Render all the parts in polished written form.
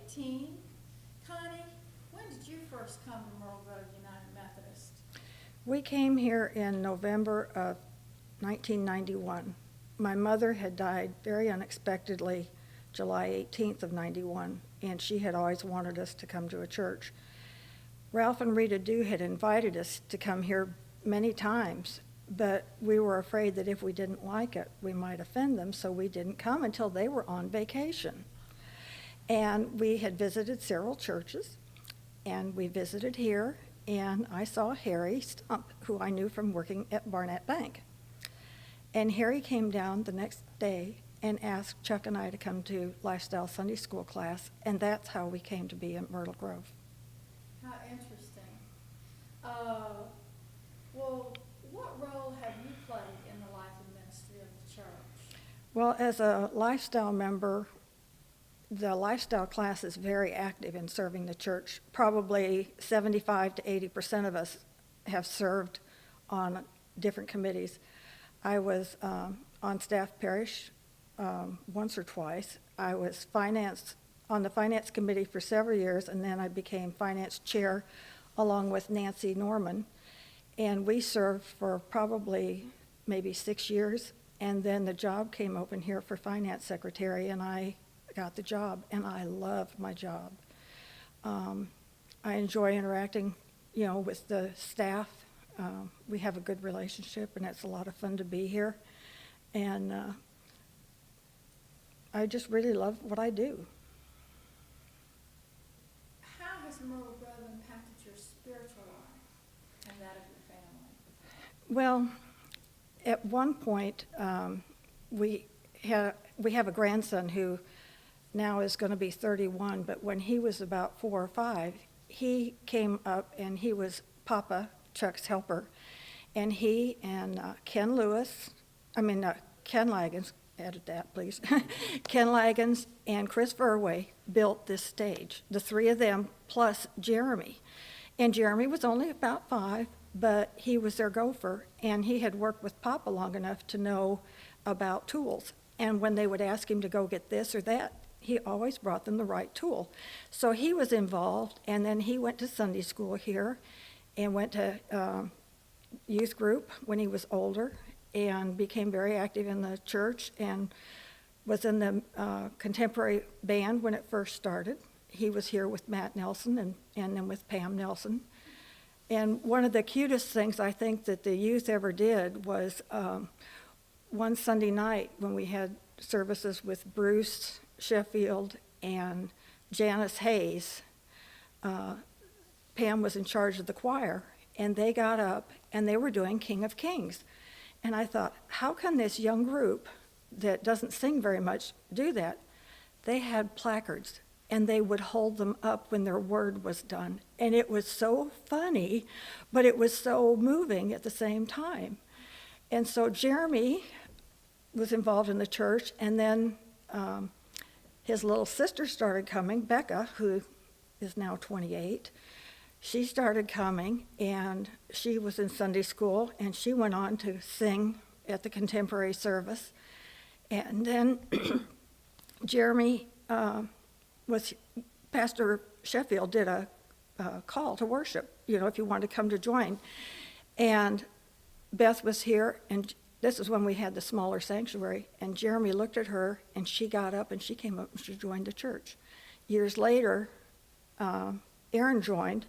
18. Connie, when did you first come to Myrtle Grove United Methodist? We came here in November of 1991. My mother had died very unexpectedly July 18th of 91, and she had always wanted us to come to a church. Ralph and Rita Dew had invited us to come here many times, but we were afraid that if we didn't like it, we might offend them, so we didn't come until they were on vacation. And we had visited several churches, and we visited here, and I saw Harry Stump, who I knew from working at Barnett Bank. And Harry came down the next day and asked Chuck and I to come to Lifestyle Sunday School class, and that's how we came to be in Myrtle Grove. How interesting. Well, what role have you played in the life and ministry of the church? Well, as a Lifestyle member, the Lifestyle class is very active in serving the church. Probably 75 to 80% of us have served on different committees. I was on staff parish once or twice. I was on the finance committee for several years, and then I became finance chair along with Nancy Norman. And we served for probably maybe 6 years, and then the job came open here for finance secretary, and I got the job, and I love my job. I enjoy interacting, with the staff. We have a good relationship, and it's a lot of fun to be here. And I just really love what I do. How has Myrtle Grove impacted your spiritual life and that of your family? Well, at one point, we have a grandson who now is going to be 31, but when he was about 4 or 5, he came up and he was Papa, Chuck's helper, and he and Ken Lagans, edit that please, Ken Lagans and Chris Verway built this stage, the three of them plus Jeremy. And Jeremy was only about 5, but he was their gopher, and he had worked with Papa long enough to know about tools. And when they would ask him to go get this or that, he always brought them the right tool. So he was involved, and then he went to Sunday school here and went to youth group when he was older and became very active in the church and was in the contemporary band when it first started. He was here with Matt Nelson and then with Pam Nelson. And one of the cutest things I think that the youth ever did was one Sunday night when we had services with Bruce Sheffield and Janice Hayes, Pam was in charge of the choir, and they got up and they were doing King of Kings. And I thought, how can this young group that doesn't sing very much do that? They had placards, and they would hold them up when their word was done. And it was so funny, but it was so moving at the same time. And so Jeremy was involved in the church, and then his little sister started coming, Becca, who is now 28. She started coming, and she was in Sunday school, and she went on to sing at the contemporary service. And then Jeremy Pastor Sheffield did a call to worship, if you wanted to come to join. And Beth was here, and this is when we had the smaller sanctuary, and Jeremy looked at her, and she got up, and she came up, and she joined the church. Years later, Aaron joined,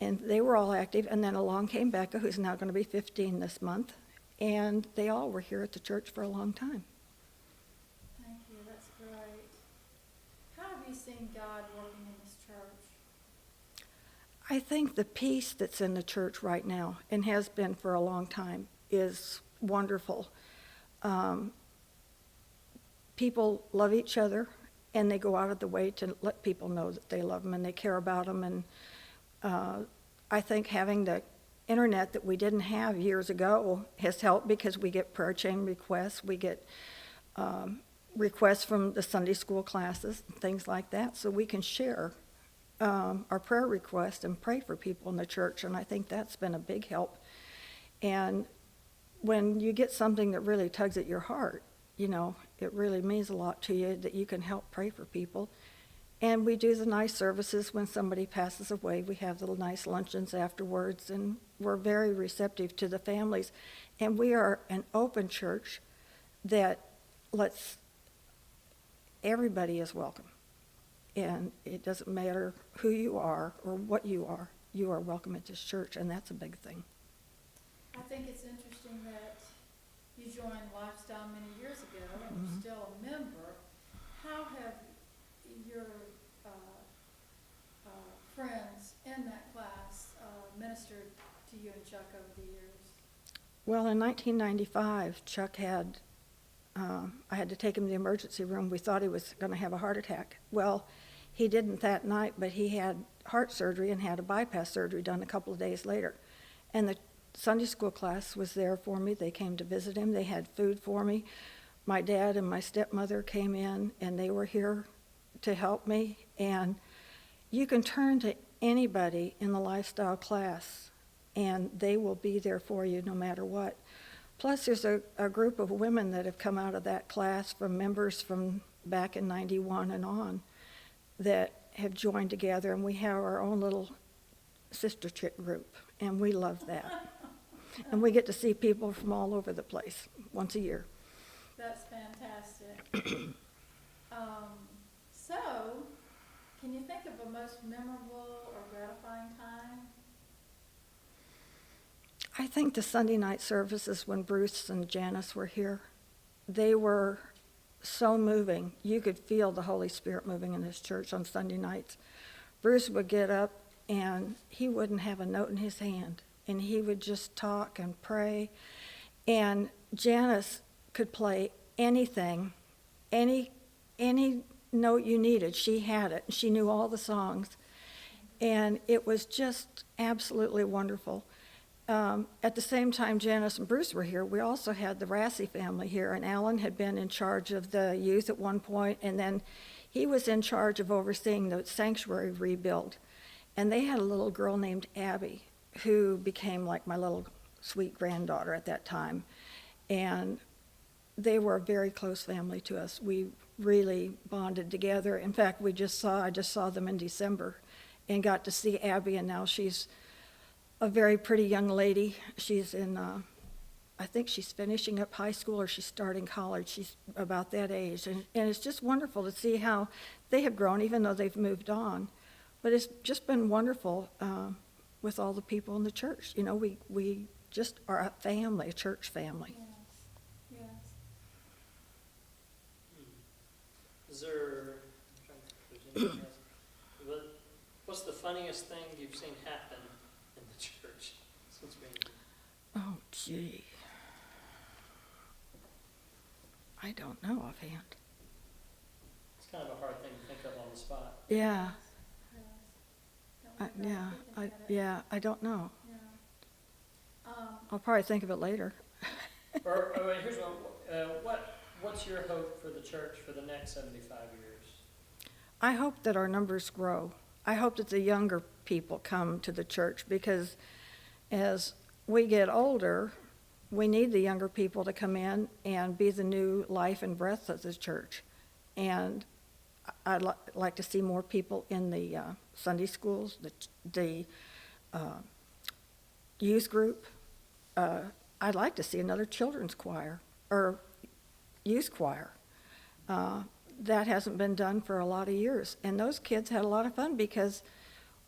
and they were all active, and then along came Becca, who's now going to be 15 this month, and they all were here at the church for a long time. Thank you, that's great. How have you seen God working in this church? I think the peace that's in the church right now, and has been for a long time, is wonderful. People love each other, and they go out of the way to let people know that they love them and they care about them. And I think having the internet that we didn't have years ago has helped, because we get prayer chain requests, we get requests from the Sunday school classes and things like that, so we can share our prayer requests and pray for people in the church, and I think that's been a big help. And when you get something that really tugs at your heart, it really means a lot to you that you can help pray for people. And we do the nice services when somebody passes away. We have little nice luncheons afterwards, and we're very receptive to the families. And we are an open church that lets everybody is welcome. And it doesn't matter who you are or what you are welcome at this church, and that's a big thing. I think it's interesting that you joined Lifestyle many years ago and you're still a member. How have your friends in that class ministered to you and Chuck over the years? Well, in 1995, Chuck had, I had to take him to the emergency room. We thought he was going to have a heart attack. Well, he didn't that night, but he had heart surgery and had a bypass surgery done a couple of days later. And the Sunday school class was there for me. They came to visit him. They had food for me. My dad and my stepmother came in, and they were here to help me. And you can turn to anybody in the lifestyle class, and they will be there for you no matter what. Plus, there's a group of women that have come out of that class from members from back in 91 and on that have joined together, and we have our own little sister chick group, and we love that. And we get to see people from all over the place once a year. That's fantastic. So, can you think of a most memorable or gratifying time? I think the Sunday night services when Bruce and Janice were here, they were so moving. You could feel the Holy Spirit moving in this church on Sunday nights. Bruce would get up and he wouldn't have a note in his hand, and he would just talk and pray. And Janice could play anything, any note you needed. She had it. She knew all the songs, and it was just absolutely wonderful. At the same time Janice and Bruce were here, we also had the Rassi family here, and Alan had been in charge of the youth at one point, and then he was in charge of overseeing the sanctuary rebuild. And they had a little girl named Abby who became like my little sweet granddaughter at that time. And they were a very close family to us. We really bonded together. In fact, I just saw them in December and got to see Abby, and now she's a very pretty young lady. She's in, I think she's finishing up high school or she's starting college. She's about that age. And it's just wonderful to see how they have grown, even though they've moved on. But it's just been wonderful with all the people in the church. You know, we just are a family, a church family. Yes, yes. Is there, I'm trying to think if there's anything else. What's the funniest thing you've seen happen in the church since being here? Oh, gee. I don't know offhand. It's kind of a hard thing to think of on the spot. Yeah, Yes. Don't worry about thinking about it. I don't know. Yeah. I'll probably think of it later. Or here's one. What's your hope for the church for the next 75 years? I hope that our numbers grow. I hope that the younger people come to the church, because as we get older, we need the younger people to come in and be the new life and breath of the church. And I'd like to see more people in the Sunday schools, the youth group. I'd like to see another children's choir or youth choir. That hasn't been done for a lot of years. And those kids had a lot of fun, because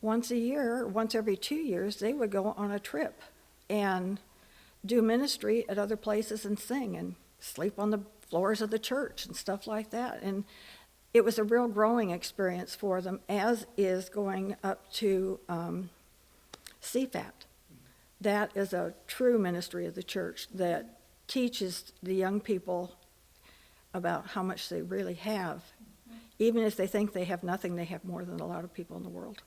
once a year, once every 2 years, they would go on a trip and do ministry at other places and sing and sleep on the floors of the church and stuff like that. And it was a real growing experience for them, as is going up to CFAT. That is a true ministry of the church that teaches the young people about how much they really have. Even if they think they have nothing, they have more than a lot of people in the world.